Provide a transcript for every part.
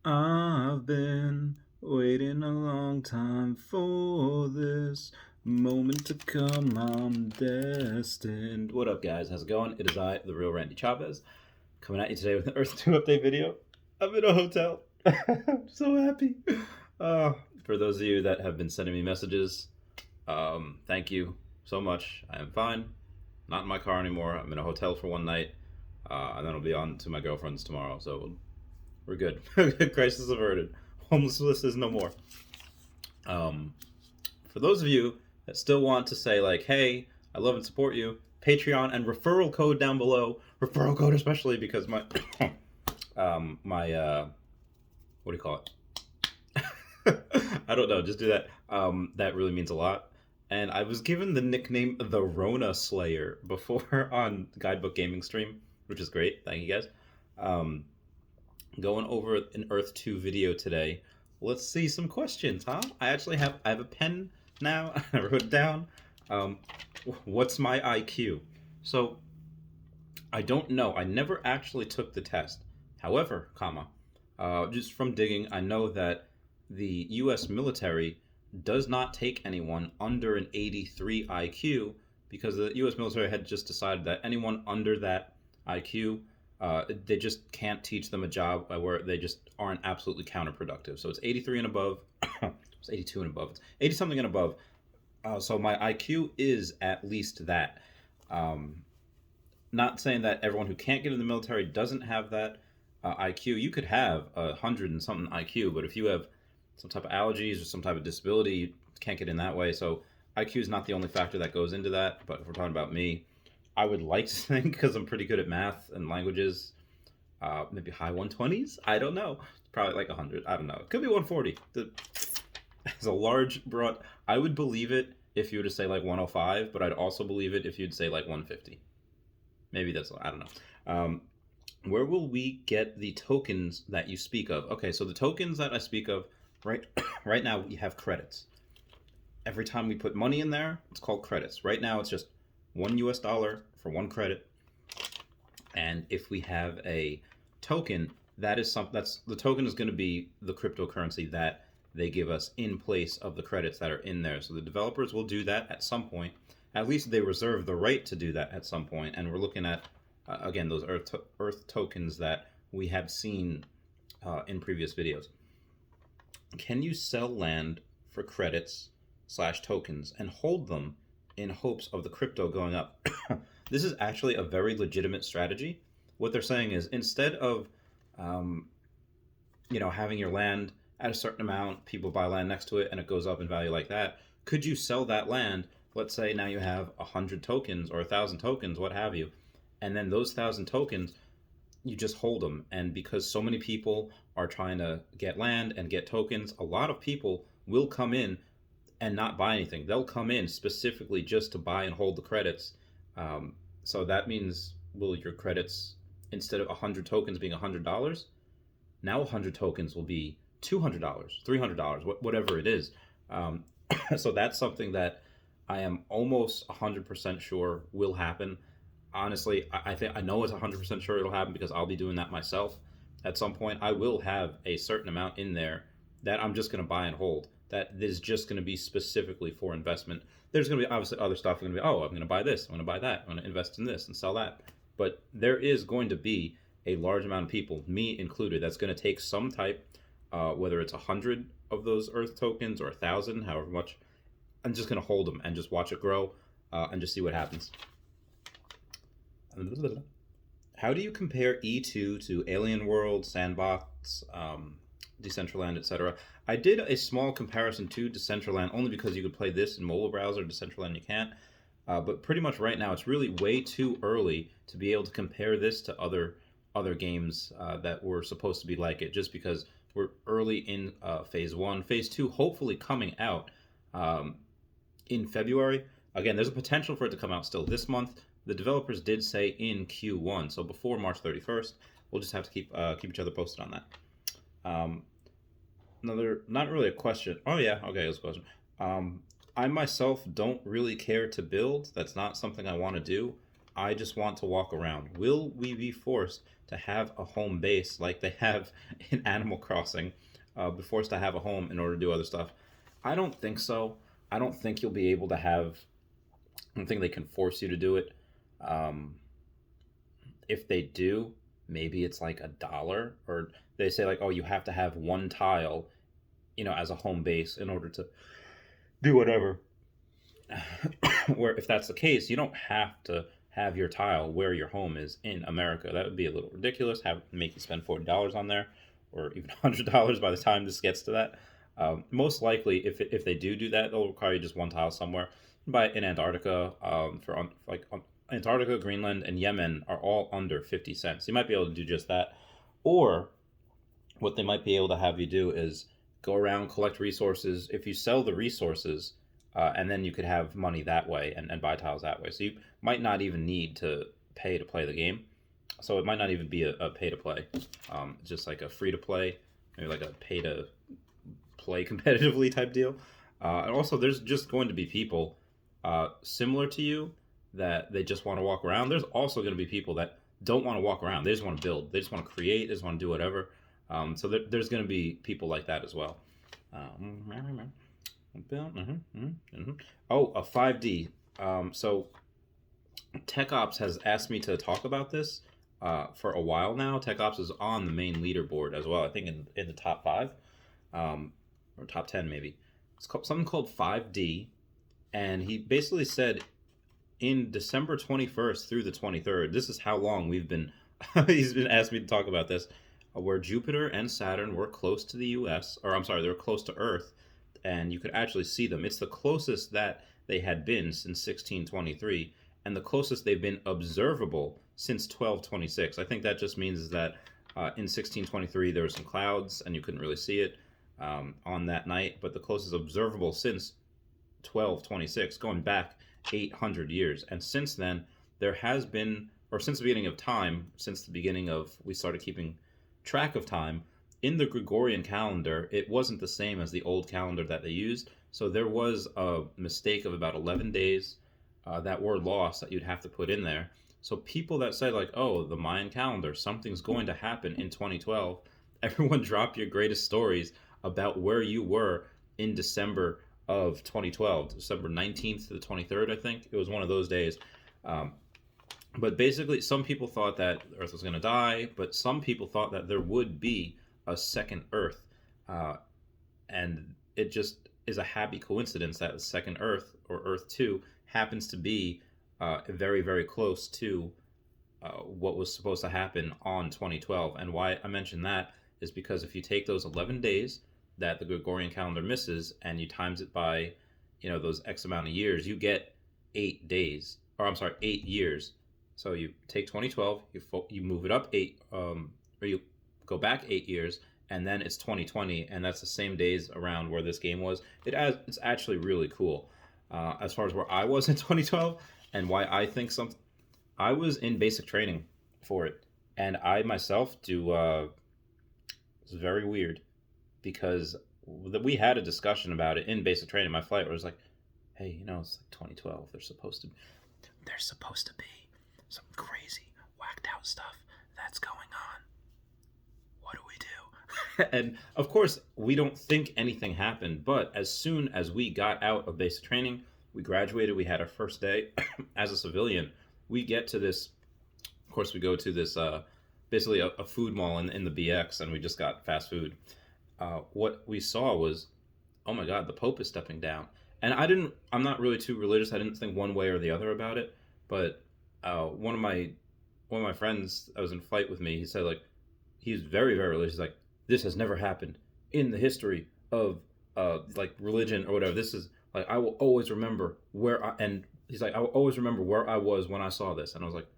I've been waiting a long time for this moment to come. I'm destined. What up, guys? How's it going? It is I, the real Randy Chavez, coming at you today with an Earth 2 update video. I'm in a hotel. I'm so happy. Uh, for those of you that have been sending me messages, thank you so much. I am fine. Not in my car anymore. I'm in a hotel for one night, and then I'll be on to my girlfriend's tomorrow. So we're good. Crisis averted. Homelessness is no more. Um, for those of you that still want to say like, "Hey, I love and support you," Patreon and referral code down below. Referral code especially because my what do you call it? I don't know. Just do that. That really means a lot. And I was given the nickname the Rona Slayer before on Guidebook Gaming Stream, which is great. Thank you guys. Um, Going over an Earth 2 video today. Let's see some questions, huh? I have a pen now. I wrote it down. Um, what's my IQ? So I don't know. I never actually took the test. However, just from digging, I know that the U.S. military does not take anyone under an 83 IQ because the U.S. military had just decided that anyone under that IQ, they just can't teach them a job where they just aren't absolutely counterproductive. So it's 83 and above. It's 82 and above. It's 80 something and above. So my IQ is at least that. Um, Not saying that everyone who can't get in the military doesn't have that IQ. You could have 100 and something IQ, but if you have some type of allergies or some type of disability, you can't get in that way. So IQ is not the only factor that goes into that. But if we're talking about me, I would like to think because I'm pretty good at math and languages, maybe high 120s. I don't know. Probably like 100. I don't know. It could be 140. As a large broad, I would believe it if you were to say like 105, but I'd also believe it if you'd say like 150. Maybe that's, I don't know. Where will we get the tokens that you speak of? Okay, so the tokens that I speak of, right, right now we have credits. Every time we put money in there, it's called credits. Right now it's just $1 for one credit. And if we have a token, that's the token is going to be the cryptocurrency that they give us in place of the credits that are in there. So the developers will do that at some point. At least they reserve the right to do that at some point. And we're looking at again those Earth tokens that we have seen in previous videos. Can you sell land for credits slash tokens and hold them in hopes of the crypto going up? This is actually a very legitimate strategy. What they're saying is instead of um, having your land at a certain amount, people buy land next to it and it goes up in value like that. Could you sell that land? Let's say now you have 100 tokens or 1,000 tokens, what have you, and then those 1,000 tokens, you just hold them. And because so many people are trying to get land and get tokens, a lot of people will come in and not buy anything. They'll come in specifically just to buy and hold the credits. So that means, will your credits, instead of 100 tokens being $100, now 100 tokens will be $200, $300, whatever it is. So that's something that I am almost 100% sure will happen. Honestly, I know it's 100% sure it'll happen because I'll be doing that myself. At some point, I will have a certain amount in there that I'm just going to buy and hold. That is just going to be specifically for investment. There's going to be obviously other stuff. I'm going to be, I'm going to buy this, I'm going to buy that, I'm going to invest in this and sell that. But there is going to be a large amount of people, me included, that's going to take some type, whether it's 100 of those Earth tokens or 1,000, however much. I'm just going to hold them and just watch it grow and just see what happens. How do you compare E2 to Alien World, Sandbox, Decentraland, etc.? I did a small comparison to Decentraland only because you could play this in mobile browser. Decentraland you can't. But pretty much right now it's really way too early to be able to compare this to other games that were supposed to be like it, just because we're early in phase 1. Phase 2 hopefully coming out in February. Again, there's a potential for it to come out still this month. The developers did say in Q1, so before March 31st. We'll just have to keep each other posted on that. Another, not really a question. Oh yeah, okay, it's a question. I myself don't really care to build. That's not something I want to do. I just want to walk around. Will we be forced to have a home base like they have in Animal Crossing? Be forced to have a home in order to do other stuff? I don't think so. I don't think you'll be able to have. I don't think they can force you to do it. Um, if they do, maybe it's like $1, or they say like, oh, you have to have one tile, as a home base in order to do whatever. Where if that's the case, you don't have to have your tile where your home is in America. That would be a little ridiculous. Have make you spend $40 on there, or even $100 by the time this gets to that. Most likely, if they do that, they'll require you just one tile somewhere. But in Antarctica, Antarctica, Greenland, and Yemen are all under 50 cents. You might be able to do just that, or what they might be able to have you do is go around, collect resources. If you sell the resources, and then you could have money that way, and buy tiles that way. So you might not even need to pay to play the game. So it might not even be a pay to play. Just like a free to play, maybe like a pay to play competitively type deal. And also, there's just going to be people similar to you that they just want to walk around. There's also going to be people that don't want to walk around. They just want to build. They just want to create. They just want to do whatever. So there's going to be people like that as well. Oh, a 5D. So Tech Ops has asked me to talk about this for a while now. Tech Ops is on the main leaderboard as well. I think in the top 5, or top 10 maybe. It's called something called 5D, and he basically said in December 21st through the 23rd. This is how long we've been. He's been asked me to talk about this, where Jupiter and Saturn were close to the U.S. Or I'm sorry, they were close to Earth, and you could actually see them. It's the closest that they had been since 1623, and the closest they've been observable since 1226. I think that just means that in 1623 there were some clouds and you couldn't really see it on that night, but the closest observable since 1226, going back 800 years. And since then, there has been, or since the beginning of time, since the beginning of, we started keeping track of time, in the Gregorian calendar, it wasn't the same as the old calendar that they used. So there was a mistake of about 11 days that were lost that you'd have to put in there. So people that say like, oh, the Mayan calendar, something's going to happen in 2012, everyone drop your greatest stories about where you were in December of 2012, December 19th to the 23rd, I think. It was one of those days. But basically, some people thought that the Earth was going to die, but some people thought that there would be a second Earth. And it just is a happy coincidence that the second Earth, or Earth 2, happens to be very, very close to what was supposed to happen on 2012. And why I mention that is because if you take those 11 days that the Gregorian calendar misses and you times it by, those X amount of years, you get 8 days, or I'm sorry, 8 years. So you take 2012, you move it up 8, or you go back 8 years, and then it's 2020, and that's the same days around where this game was. It's actually really cool. As far as where I was in 2012 and why I think something, I was in basic training for it, and I myself do. It's very weird because we had a discussion about it in basic training. My flight was like, "Hey, it's like 2012. There's supposed to be some crazy, whacked out stuff that's going on. What do we do?" And of course, we don't think anything happened. But as soon as we got out of basic training, we graduated. We had our first day as a civilian. We get to this. Of course, we go to this basically a food mall in the BX, and we just got fast food. What we saw was, oh my God, the Pope is stepping down. And I'm not really too religious. I didn't think one way or the other about it. But one of my friends that was in flight with me, he said like, he's very, very religious. He's like, this has never happened in the history of like religion or whatever. This is like, I will always remember and he's like, I will always remember where I was when I saw this. And I was like,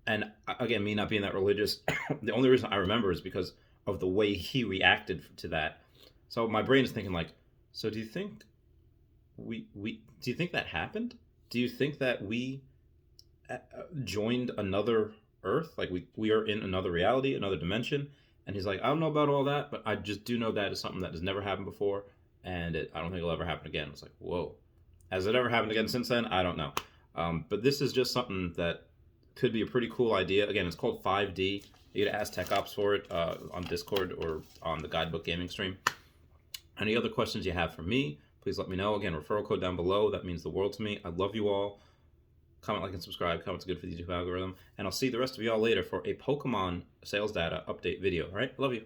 and again, me not being that religious, the only reason I remember is because of the way he reacted to that. So my brain is thinking like, so do you think do you think that happened? Do you think that we joined another Earth? Like we are in another reality, another dimension? And he's like, I don't know about all that, but I just do know that is something that has never happened before, and I don't think it'll ever happen again. It's like, whoa. Has it ever happened again since then? I don't know. But this is just something that Could be a pretty cool idea. Again, it's called 5D. You gotta ask Tech Ops for it on Discord or on the Guidebook Gaming stream. Any other questions you have for me, please let me know. Again, referral code down below. That means the world to me. I love you all. Comment, like, and subscribe. Comment's good for the YouTube algorithm. And I'll see the rest of y'all later for a Pokemon sales data update video. All right? Love you.